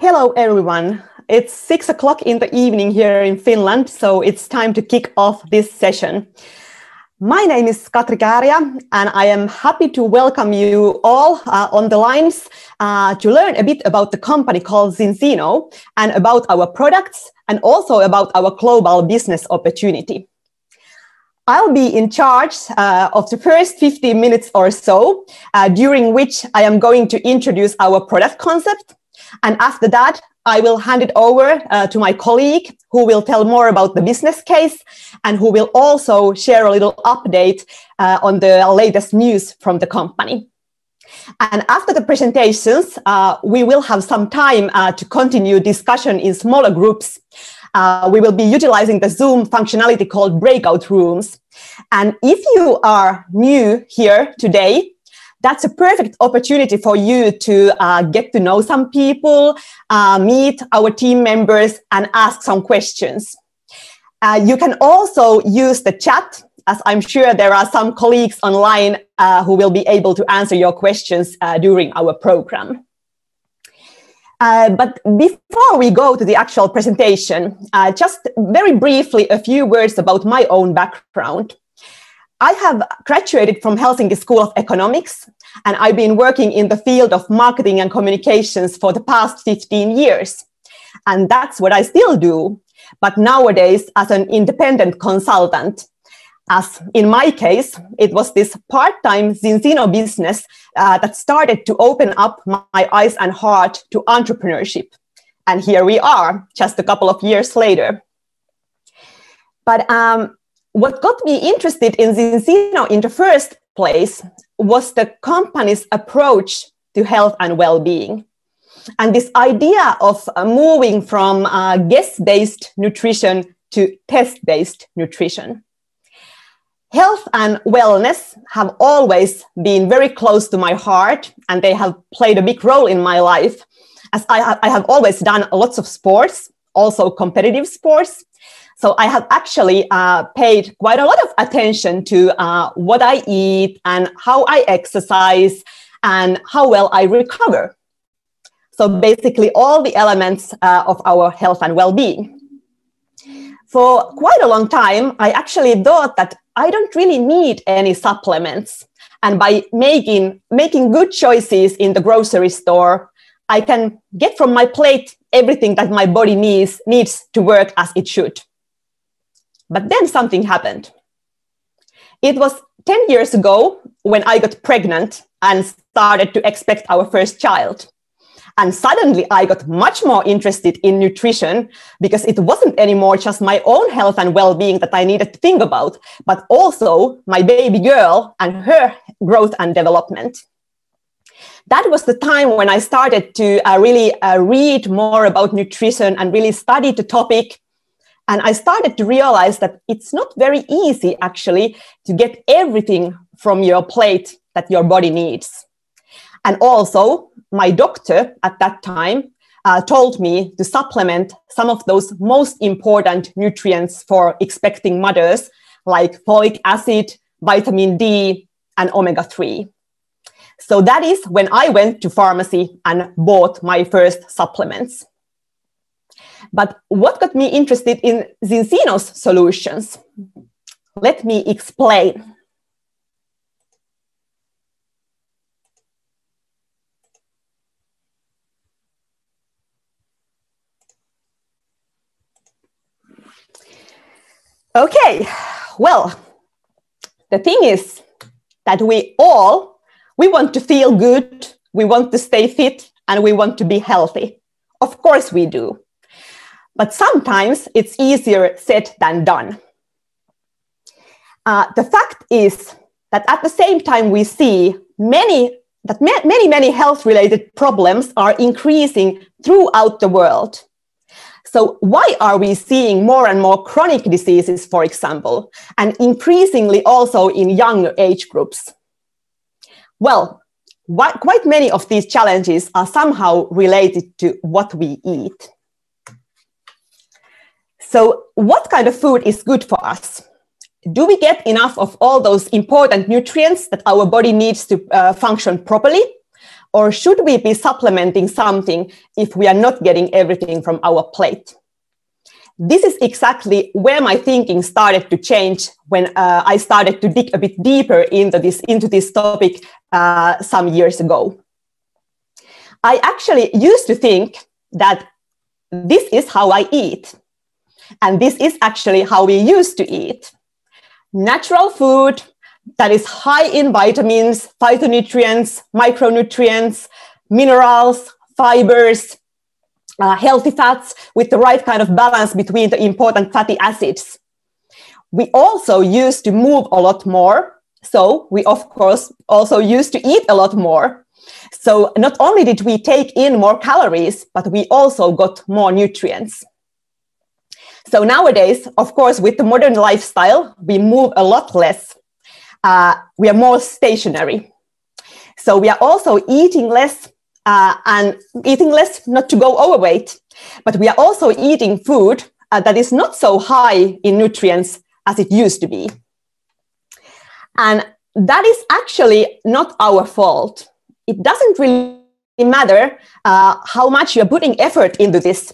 Hello, everyone. It's 6 o'clock in the evening here in Finland, so it's time to kick off this session. My name is Katri Kääriä, and I am happy to welcome you all on the lines to learn a bit about the company called Zinzino and about our products and also about our global business opportunity. I'll be in charge of the first 15 minutes or so, during which I am going to introduce our product concept. And after that, I will hand it over to my colleague who will tell more about the business case and who will also share a little update on the latest news from the company. And after the presentations, we will have some time to continue discussion in smaller groups. We will be utilizing the Zoom functionality called breakout rooms. And if you are new here today, that's a perfect opportunity for you to get to know some people, meet our team members, and ask some questions. You can also use the chat, as I'm sure there are some colleagues online who will be able to answer your questions during our program. But before we go to the actual presentation, just very briefly a few words about my own background. I have graduated from Helsinki School of Economics, and I've been working in the field of marketing and communications for the past 15 years. And that's what I still do, but nowadays as an independent consultant. As in my case, it was this part-time Zinzino business that started to open up my eyes and heart to entrepreneurship. And here we are, just a couple of years later. But what got me interested in Zinzino in the first place was the company's approach to health and well-being. And this idea of moving from guess-based nutrition to test-based nutrition. Health and wellness have always been very close to my heart, and they have played a big role in my life, as I have always done lots of sports, also competitive sports. So I have actually paid quite a lot of attention to what I eat and how I exercise and how well I recover. So basically all the elements of our health and well-being. For quite a long time, I actually thought that I don't really need any supplements. And by making good choices in the grocery store, I can get from my plate everything that my body needs to work as it should. But then something happened. It was 10 years ago when I got pregnant and started to expect our first child. And suddenly I got much more interested in nutrition because it wasn't anymore just my own health and well-being that I needed to think about, but also my baby girl and her growth and development. That was the time when I started to really read more about nutrition and really study the topic. And I started to realize that it's not very easy, actually, to get everything from your plate that your body needs. And also, my doctor at that time told me to supplement some of those most important nutrients for expecting mothers, like folic acid, vitamin D, and omega-3. So that is when I went to pharmacy and bought my first supplements. But what got me interested in Zinzino's solutions? Let me explain. Okay, well, the thing is that we want to feel good, we want to stay fit, and we want to be healthy. Of course we do. But sometimes it's easier said than done. The fact is that at the same time we see many health-related problems are increasing throughout the world. So why are we seeing more and more chronic diseases, for example, and increasingly also in younger age groups? Well, quite many of these challenges are somehow related to what we eat. So what kind of food is good for us? Do we get enough of all those important nutrients that our body needs to function properly? or should we be supplementing something if we are not getting everything from our plate? This is exactly where my thinking started to change when I started to dig a bit deeper into this topic some years ago. I actually used to think that this is how I eat. And this is actually how we used to eat. Natural food that is high in vitamins, phytonutrients, micronutrients, minerals, fibers, healthy fats with the right kind of balance between the important fatty acids. We also used to move a lot more. So we, of course, also used to eat a lot more. So not only did we take in more calories, but we also got more nutrients. So nowadays, of course, with the modern lifestyle, we move a lot less. We are more stationary. So we are also eating less and eating less not to go overweight, but we are also eating food that is not so high in nutrients as it used to be. And that is actually not our fault. It doesn't really matter how much you're putting effort into this.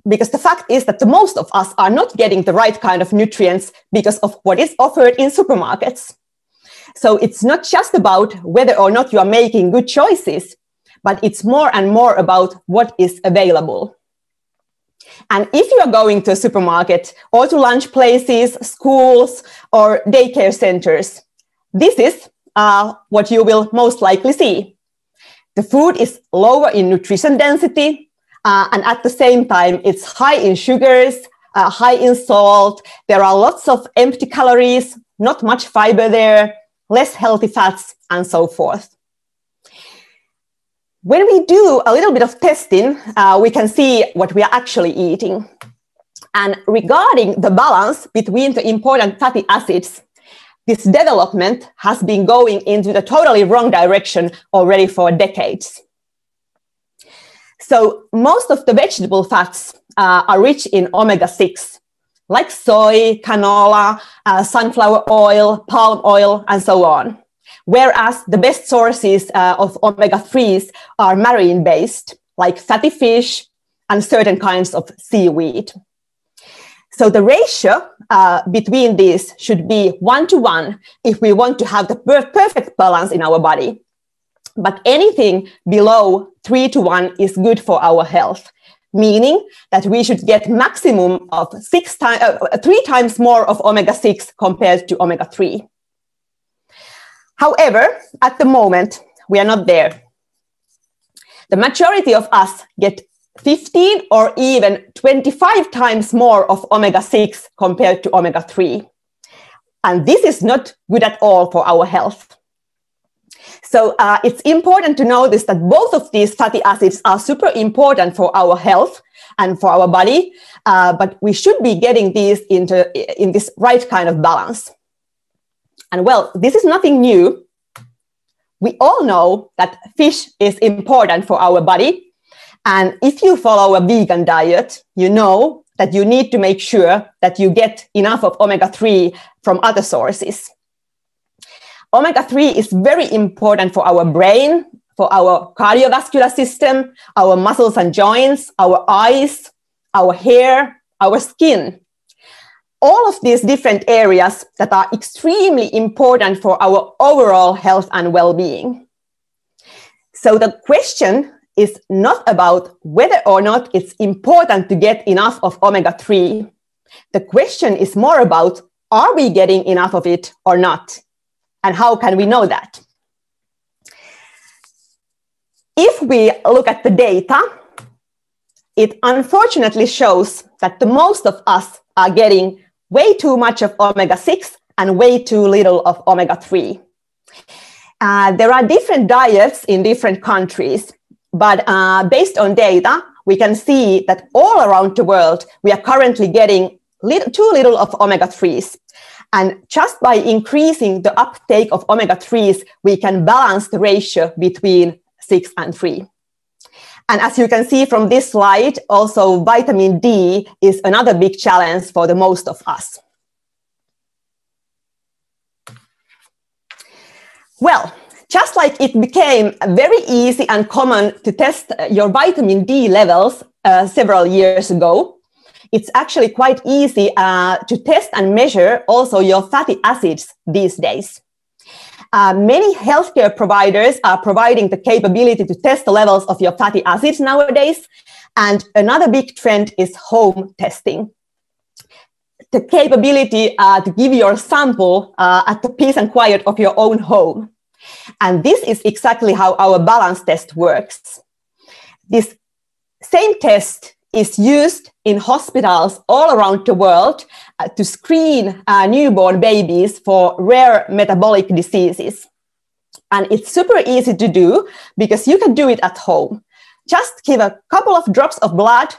Because the fact is that the most of us are not getting the right kind of nutrients because of what is offered in supermarkets. So it's not just about whether or not you are making good choices, but it's more and more about what is available. And if you are going to a supermarket or to lunch places, schools, or daycare centers, this is what you will most likely see. The food is lower in nutrition density, and at the same time, it's high in sugars, high in salt. There are lots of empty calories, not much fiber there, less healthy fats, and so forth. When we do a little bit of testing, we can see what we are actually eating. And regarding the balance between the important fatty acids, this development has been going into the totally wrong direction already for decades. So most of the vegetable fats are rich in omega-6, like soy, canola, sunflower oil, palm oil, and so on. Whereas the best sources of omega-3s are marine-based, like fatty fish and certain kinds of seaweed. So the ratio between these should be 1:1 if we want to have the perfect balance in our body. But anything below 3:1 is good for our health, meaning that we should get maximum of 3 times more of omega-6 compared to omega-3. However, at the moment, we are not there. The majority of us get 15 or even 25 times more of omega-6 compared to omega-3. And this is not good at all for our health. So it's important to notice that both of these fatty acids are super important for our health and for our body, but we should be getting these in this right kind of balance. And well, this is nothing new. We all know that fish is important for our body. And if you follow a vegan diet, you know that you need to make sure that you get enough of omega-3 from other sources. Omega-3 is very important for our brain, for our cardiovascular system, our muscles and joints, our eyes, our hair, our skin. All of these different areas that are extremely important for our overall health and well-being. So the question is not about whether or not it's important to get enough of omega-3. The question is more about, are we getting enough of it or not? And how can we know that? If we look at the data, it unfortunately shows that the most of us are getting way too much of omega-6 and way too little of omega-3. There are different diets in different countries, but based on data, we can see that all around the world, we are currently getting too little of omega-3s. And just by increasing the uptake of omega-3s, we can balance the ratio between 6 and 3. And as you can see from this slide, also vitamin D is another big challenge for the most of us. Well, Just like it became very easy and common to test your vitamin D levels several years ago, it's actually quite easy to test and measure also your fatty acids these days. Many healthcare providers are providing the capability to test the levels of your fatty acids nowadays. And another big trend is home testing. The capability to give your sample at the peace and quiet of your own home. And this is exactly how our balance test works. This same test is used in hospitals all around the world to screen newborn babies for rare metabolic diseases. And it's super easy to do because you can do it at home. Just give a couple of drops of blood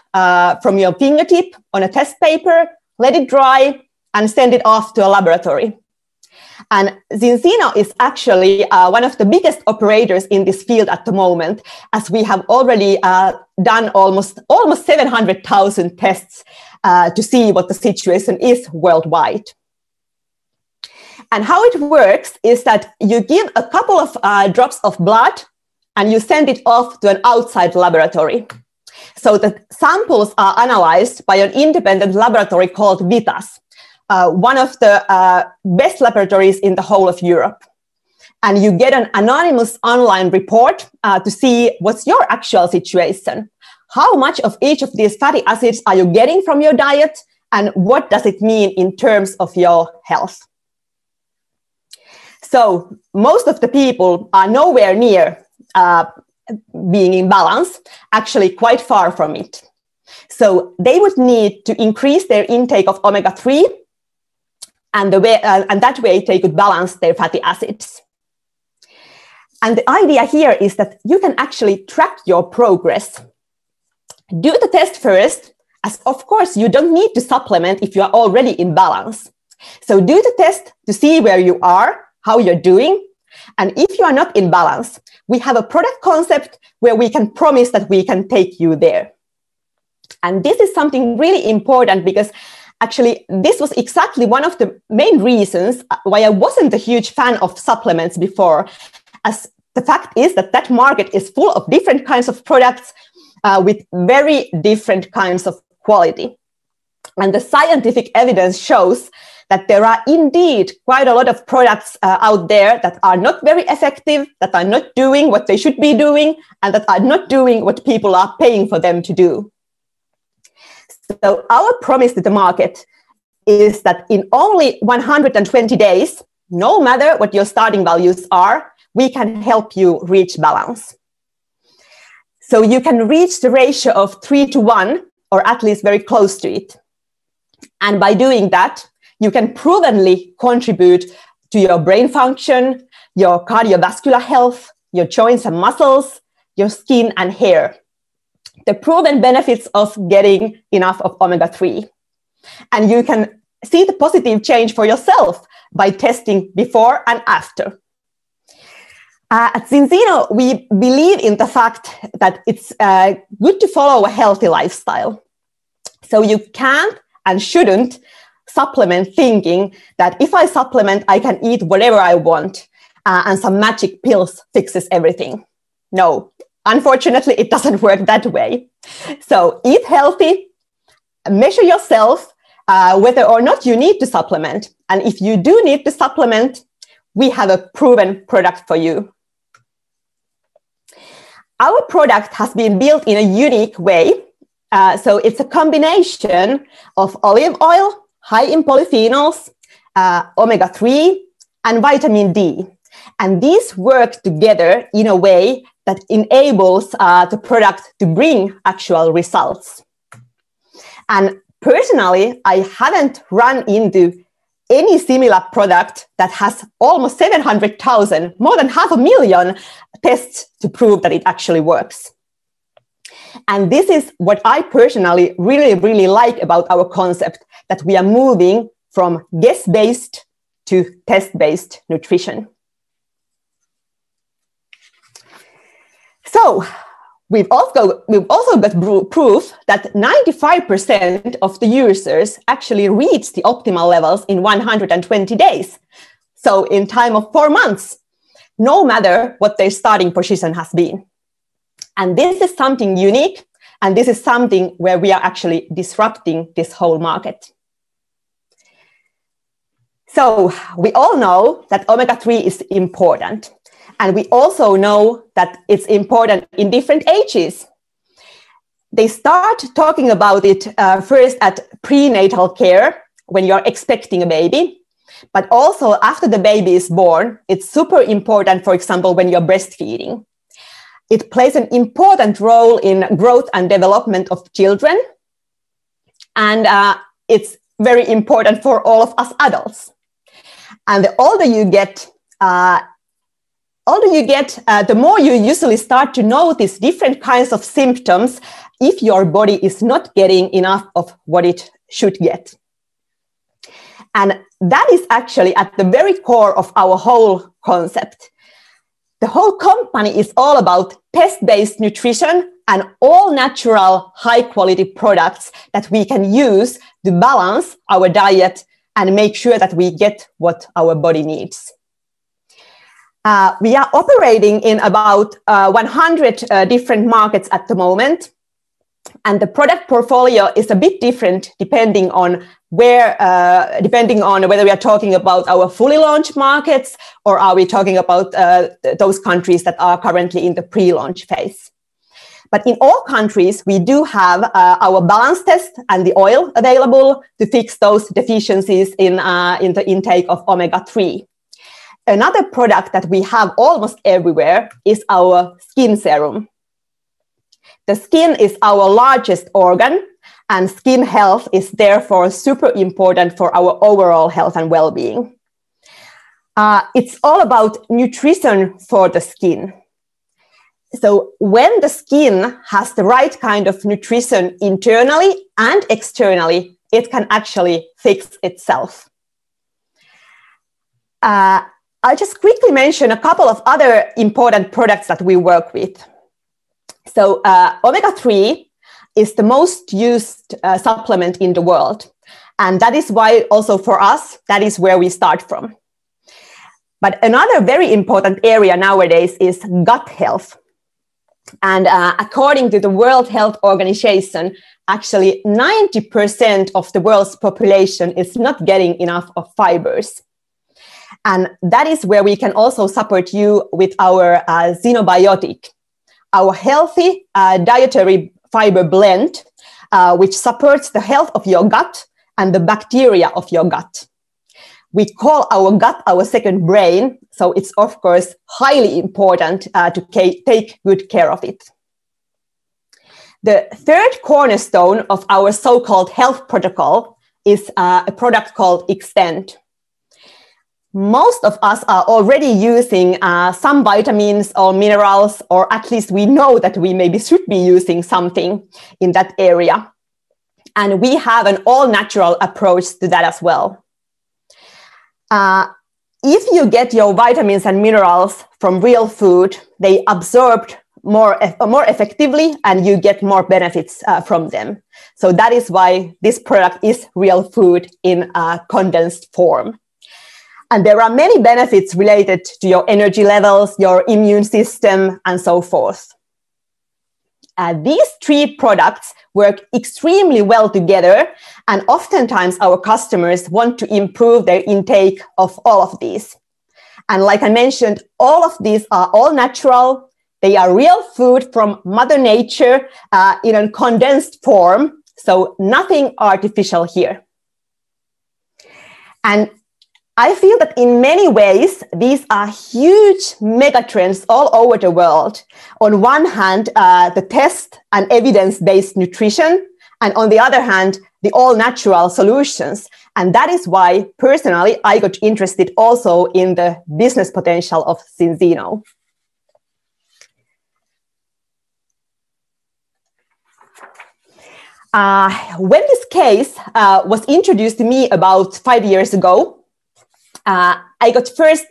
from your fingertip on a test paper, let it dry, and send it off to a laboratory. And Zinzino is actually one of the biggest operators in this field at the moment, as we have already done almost 700,000 tests to see what the situation is worldwide. And how it works is that you give a couple of drops of blood and you send it off to an outside laboratory. So the samples are analyzed by an independent laboratory called VITAS, one of the best laboratories in the whole of Europe. And you get an anonymous online report to see what's your actual situation. How much of each of these fatty acids are you getting from your diet? And what does it mean in terms of your health? So most of the people are nowhere near being in balance, actually quite far from it. So they would need to increase their intake of omega-3, and that way they could balance their fatty acids. And the idea here is that you can actually track your progress. Do the test first, as of course you don't need to supplement if you are already in balance. So do the test to see where you are, how you're doing. And if you are not in balance, we have a product concept where we can promise that we can take you there. And this is something really important because actually this was exactly one of the main reasons why I wasn't a huge fan of supplements before, as the fact is that that market is full of different kinds of products with very different kinds of quality. And the scientific evidence shows that there are indeed quite a lot of products out there that are not very effective, that are not doing what they should be doing, and that are not doing what people are paying for them to do. So our promise to the market is that in only 120 days, no matter what your starting values are, we can help you reach balance. So you can reach the ratio of 3:1, or at least very close to it. And by doing that, you can provenly contribute to your brain function, your cardiovascular health, your joints and muscles, your skin and hair. The proven benefits of getting enough of omega-3. And you can see the positive change for yourself by testing before and after. At Zinzino, we believe in the fact that it's good to follow a healthy lifestyle. So you can't and shouldn't supplement thinking that if I supplement, I can eat whatever I want and some magic pills fixes everything. No, unfortunately, it doesn't work that way. So eat healthy, measure yourself whether or not you need to supplement. And if you do need to supplement, we have a proven product for you. Our product has been built in a unique way. So it's a combination of olive oil, high in polyphenols, omega-3, and vitamin D. And these work together in a way that enables the product to bring actual results. And personally, I haven't run into any similar product that has almost 700,000, more than 500,000 tests to prove that it actually works. And this is what I personally really like about our concept, that we are moving from guess-based to test-based nutrition. So we've also got proof that 95% of the users actually reach the optimal levels in 120 days. So in time of 4 months. no matter what their starting position has been. And this is something unique, and this is something where we are actually disrupting this whole market. So we all know that omega-3 is important, and we also know that it's important in different ages. They start talking about it first at prenatal care, when you're expecting a baby, but also after the baby is born. It's super important, for example, when you're breastfeeding. It plays an important role in growth and development of children, and it's very important for all of us adults. And the older you get, the more you usually start to notice different kinds of symptoms if your body is not getting enough of what it should get. And that is actually at the very core of our whole concept. The whole company is all about pest-based nutrition and all natural, high-quality products that we can use to balance our diet and make sure that we get what our body needs. We are operating in about 100 different markets at the moment, and the product portfolio is a bit different depending on whether we are talking about our fully launched markets or are we talking about those countries that are currently in the pre-launch phase. But in all countries, we do have our balance test and the oil available to fix those deficiencies in the intake of omega-3. Another product that we have almost everywhere is our skin serum. The skin is our largest organ, and skin health is therefore super important for our overall health and well-being. It's all about nutrition for the skin. So when the skin has the right kind of nutrition internally and externally, it can actually fix itself. I'll just quickly mention a couple of other important products that we work with. So omega-3 is the most used supplement in the world. And that is why also for us, that is where we start from. But another very important area nowadays is gut health. And according to the World Health Organization, actually 90% of the world's population is not getting enough of fibers. And that is where we can also support you with our Xenobiotic, our healthy dietary fiber blend, which supports the health of your gut and the bacteria of your gut. We call our gut our second brain, so it's of course highly important to take good care of it. The third cornerstone of our so-called health protocol is a product called Extend. Most of us are already using some vitamins or minerals, or at least we know that we maybe should be using something in that area. And we have an all-natural approach to that as well. If you get your vitamins and minerals from real food, they absorb more effectively and you get more benefits from them. So that is why this product is real food in a condensed form. And there are many benefits related to your energy levels, your immune system, and so forth. These three products work extremely well together, and oftentimes our customers want to improve their intake of all of these. And like I mentioned, all of these are all natural. They are real food from Mother Nature in a condensed form, so nothing artificial here. And I feel that in many ways, these are huge megatrends all over the world. On one hand, the test and evidence-based nutrition, and on the other hand, the all-natural solutions. And that is why, personally, I got interested also in the business potential of Zinzino. When this case was introduced to me about 5 years ago, I got first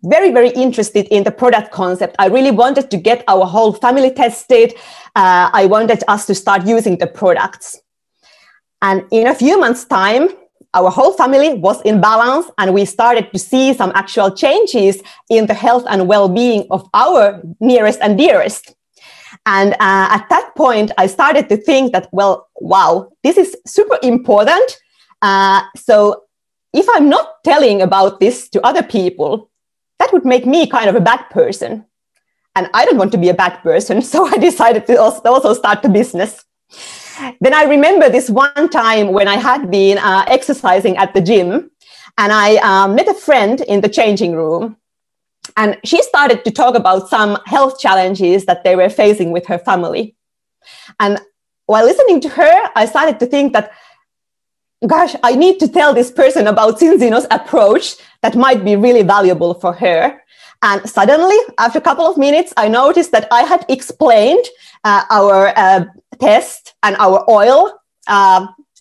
very, very interested in the product concept. I really wanted to get our whole family tested. I wanted us to start using the products. And in a few months' time, our whole family was in balance, and we started to see some actual changes in the health and well-being of our nearest and dearest. And at that point, I started to think that, well, wow, this is super important. So if I'm not telling about this to other people, that would make me kind of a bad person. And I don't want to be a bad person. So I decided to also start the business. Then I remember this one time when I had been exercising at the gym, and I met a friend in the changing room. And she started to talk about some health challenges that they were facing with her family. And while listening to her, I started to think that, gosh, I need to tell this person about Zinzino's approach that might be really valuable for her. And suddenly, after a couple of minutes, I noticed that I had explained our test and our oil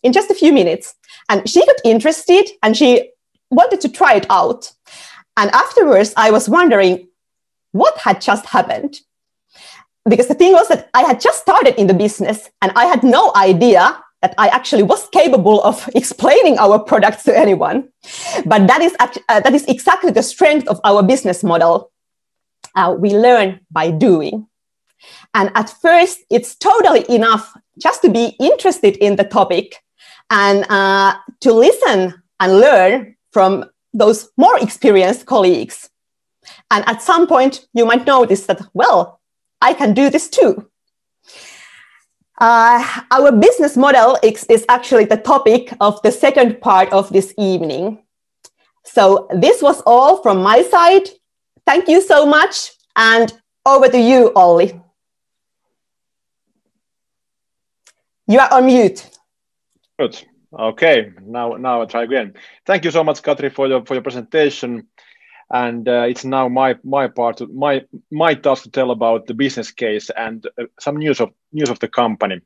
in just a few minutes. And she got interested and she wanted to try it out. And afterwards, I was wondering what had just happened. Because the thing was that I had just started in the business and I had no idea that I actually was capable of explaining our products to anyone. But that is exactly the strength of our business model. We learn by doing. And at first, it's totally enough just to be interested in the topic and to listen and learn from those more experienced colleagues. And at some point, you might notice that, well, I can do this too. Our business model is actually the topic of the second part of this evening. So this was all from my side. Thank you so much. And over to you, Olli. You are on mute. Good. Okay. Now I'll try again. Thank you so much, Katri, for your presentation. And it's now my task to tell about the business case and some news of the company.